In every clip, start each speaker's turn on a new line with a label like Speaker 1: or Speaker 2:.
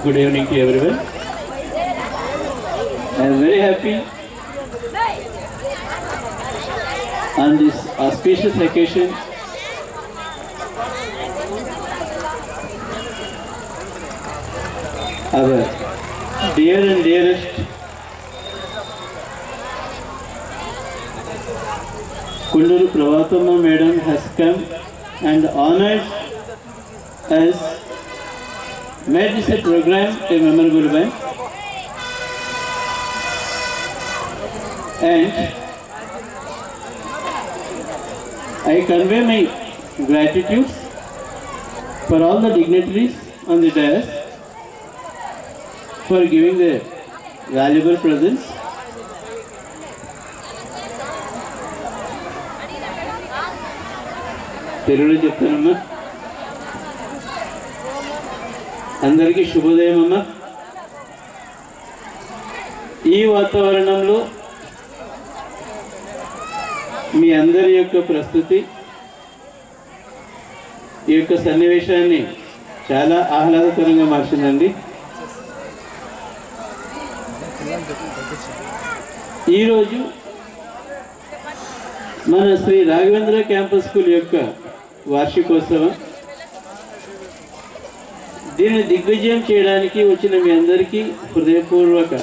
Speaker 1: Good evening to everyone. I am very happy on this auspicious occasion our dear and dearest Kunduru Pravatama Madam has come and honored us, made this a program a memorable one, and I convey my gratitude for all the dignitaries on the dais for giving their valuable presence. తెలుగులో చెప్తానమ్మా. అందరికీ శుభోదయం అమ్మా. ఈ వాతావరణంలో మీ అందరి యొక్క ప్రస్తుతి ఈ యొక్క సన్నివేశాన్ని చాలా ఆహ్లాదకరంగా మార్చిందండి. ఈరోజు మన శ్రీ రాఘవేంద్ర క్యాంపస్ స్కూల్ యొక్క వార్షికోత్సవం. దీన్ని దిగ్విజయం చేయడానికి వచ్చిన మీ అందరికీ హృదయపూర్వక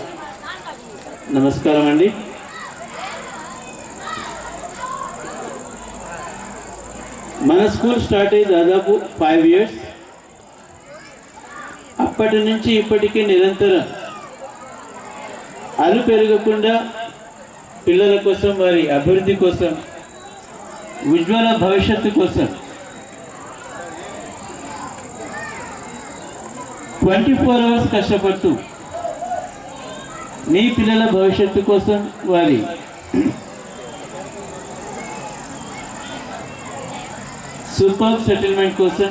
Speaker 1: నమస్కారం అండి. మన స్కూల్ స్టార్ట్ అయ్యి దాదాపు 5 years. అప్పటి నుంచి ఇప్పటికీ నిరంతరం అలు పెరగకుండా పిల్లల కోసం, వారి అభివృద్ధి కోసం, ఉజ్వల భవిష్యత్తు కోసం 24 hours కష్టపడుతూ మీ పిల్లల భవిష్యత్తు కోసం, వారి సూపర్ సెటిల్మెంట్ కోసం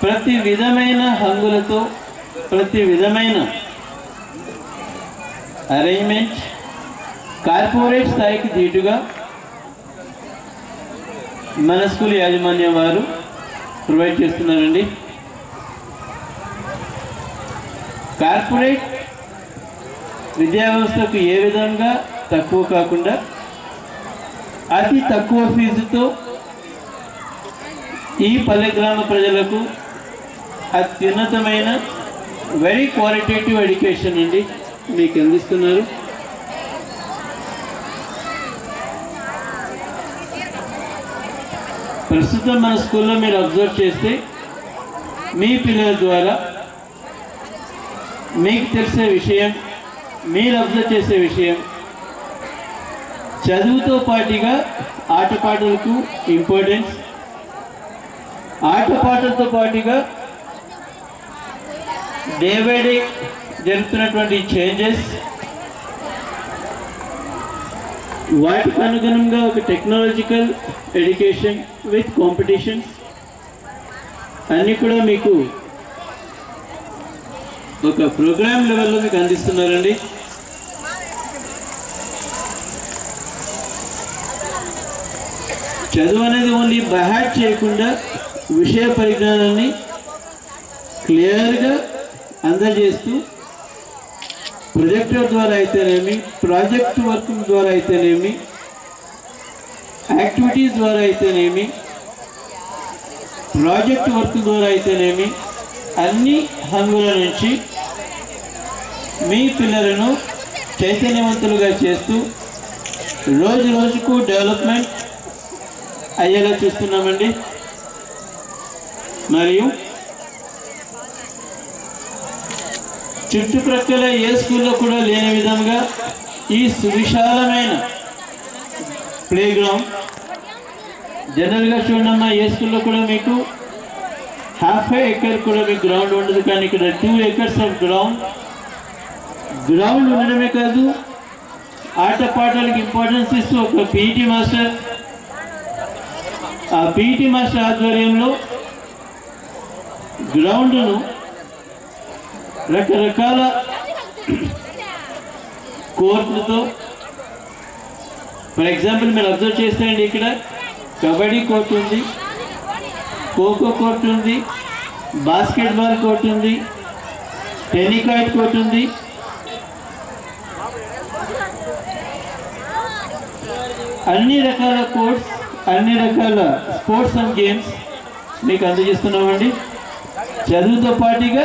Speaker 1: ప్రతి విధమైన హంగులతో, ప్రతి విధమైన అరేంజ్మెంట్ కార్పొరేట్ స్థాయికి ధీటుగా మన స్కూల్ యాజమాన్యం వారు ప్రొవైడ్ చేస్తున్నారండి. కార్పొరేట్ విద్యా వ్యవస్థకు ఏ విధంగా తక్కువ కాకుండా అతి తక్కువ ఫీజుతో ఈ పల్లె గ్రామ ప్రజలకు అత్యున్నతమైన వెరీ క్వాలిటేటివ్ ఎడ్యుకేషన్ అండి మీకు అందిస్తున్నారు. ప్రస్తుతం మన స్కూల్లో మీరు అబ్జర్వ్ చేస్తే మీ పిల్లల ద్వారా మీకు తెలిసే విషయం, మీరు అబ్జర్వ్ చేసే విషయం, చదువుతో పాటుగా ఆటపాటలకు ఇంపార్టెన్స్, ఆటపాటలతో పాటుగా డే బై డే జరుగుతున్నటువంటి చేంజెస్, వాటికి అనుగుణంగా ఒక టెక్నాలజికల్ ఎడ్యుకేషన్ విత్ కాంపిటీషన్స్ అన్నీ కూడా మీకు ఒక ప్రోగ్రామ్ లెవెల్లో మీకు అందిస్తున్నారండి. చదువు అనేది ఓన్లీ బైహార్ట్ చేయకుండా విషయ పరిజ్ఞానాన్ని క్లియర్గా అందజేస్తూ ప్రొజెక్టర్ ద్వారా అయితేనేమి, ప్రాజెక్ట్ వర్క్ ద్వారా అయితేనేమి, యాక్టివిటీస్ ద్వారా అయితేనేమి, ప్రాజెక్ట్ వర్క్ ద్వారా అయితేనేమి, అన్ని హంగుల నుంచి మీ పిల్లలను చైతన్యవంతులుగా చేస్తూ రోజు రోజుకు డెవలప్మెంట్ అయ్యేలా చూస్తున్నామండి. మరియు చుట్టుప్రక్కల ఏ స్కూల్లో కూడా లేని విధంగా ఈ సువిశాలమైన ప్లే గ్రౌండ్, జనరల్గా చూడమ్మా ఏ స్కూల్లో కూడా మీకు 1/2 acre కూడా మీకు గ్రౌండ్ ఉండదు, కానీ ఇక్కడ 2 acres ఆఫ్ గ్రౌండ్ ఉండడమే కాదు, ఆటపాటలకు ఇంపార్టెన్స్ ఇస్తూ ఒక పీఈటీ మాస్టర్, ఆ పీఈటీ మాస్టర్ ఆధ్వర్యంలో గ్రౌండ్ను రకరకాల కోర్టులతో, ఫర్ ఎగ్జాంపుల్ మీరు అబ్జర్వ్ చేస్తారండి, ఇక్కడ కబడ్డీ కోర్టు ఉంది, ఖోఖో కోర్టు ఉంది, బాస్కెట్బాల్ కోర్ట్ ఉంది, టెన్నికాయిట్ కోర్ట్ ఉంది, అన్ని రకాల కోర్ట్స్, అన్ని రకాల స్పోర్ట్స్ అండ్ గేమ్స్ మీకు అందజేస్తున్నామండి. చదువుతో పాటుగా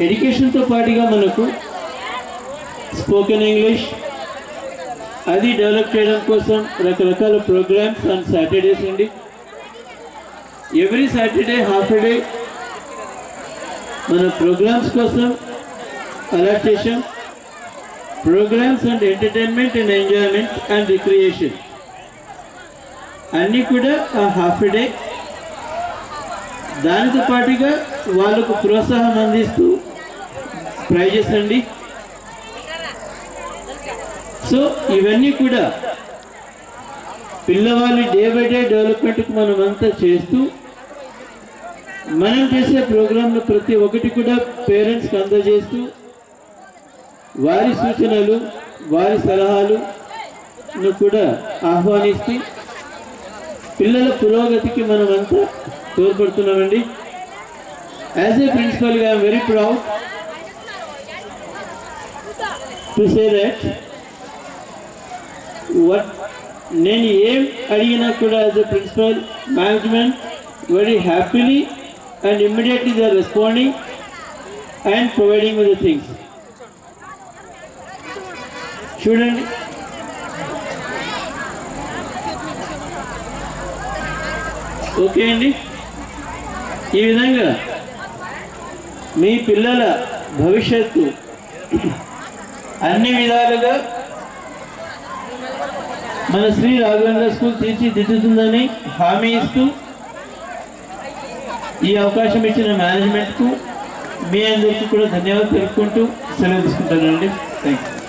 Speaker 1: ఎడ్యుకేషన్తో పాటుగా మనకు స్పోకెన్ ఇంగ్లీష్ అది డెవలప్ చేయడం కోసం రకరకాల ప్రోగ్రామ్స్ ఆన్ సాటర్డేస్ అండి. ఎవ్రీ సాటర్డే హాఫ్ డే మన ప్రోగ్రామ్స్ కోసం అలాట్ చేసాం. Programs and entertainment and enjoyment and recreation అన్నీ కూడా ఆ హాఫ్ డే. దానితో పాటుగా వాళ్ళకు ప్రోత్సాహం అందిస్తూ ప్రైజెస్ అండి. సో ఇవన్నీ కూడా పిల్లవాళ్ళ డే బై డే డెవలప్మెంట్కి మనం అంతా చేస్తూ మనం చేసే ప్రోగ్రాంలో ప్రతి ఒక్కటి కూడా పేరెంట్స్కి అందజేస్తూ వారి సూచనలు వారి సలహాలను కూడా ఆహ్వానిస్తూ పిల్లల పురోగతికి మనం అంతా తోడ్పడుతున్నామండి. యాజ్ ఏ ప్రిన్సిపల్గా I'm very proud to say that నేను ఏం అడిగినా కూడా as a principal management very happily and immediately they are responding and providing with the things. చూడండి, ఓకే అండి. ఈ విధంగా మీ పిల్లల భవిష్యత్తు అన్ని విధాలుగా మన శ్రీ రాఘవేంద్ర స్కూల్ తీర్చిదిద్దుతుందని హామీ ఇస్తూ ఈ అవకాశం ఇచ్చిన మేనేజ్మెంట్కు మీ అందరికీ కూడా ధన్యవాదాలు తెలుపుకుంటూ సెలవు తీసుకుంటానండి. Thank you.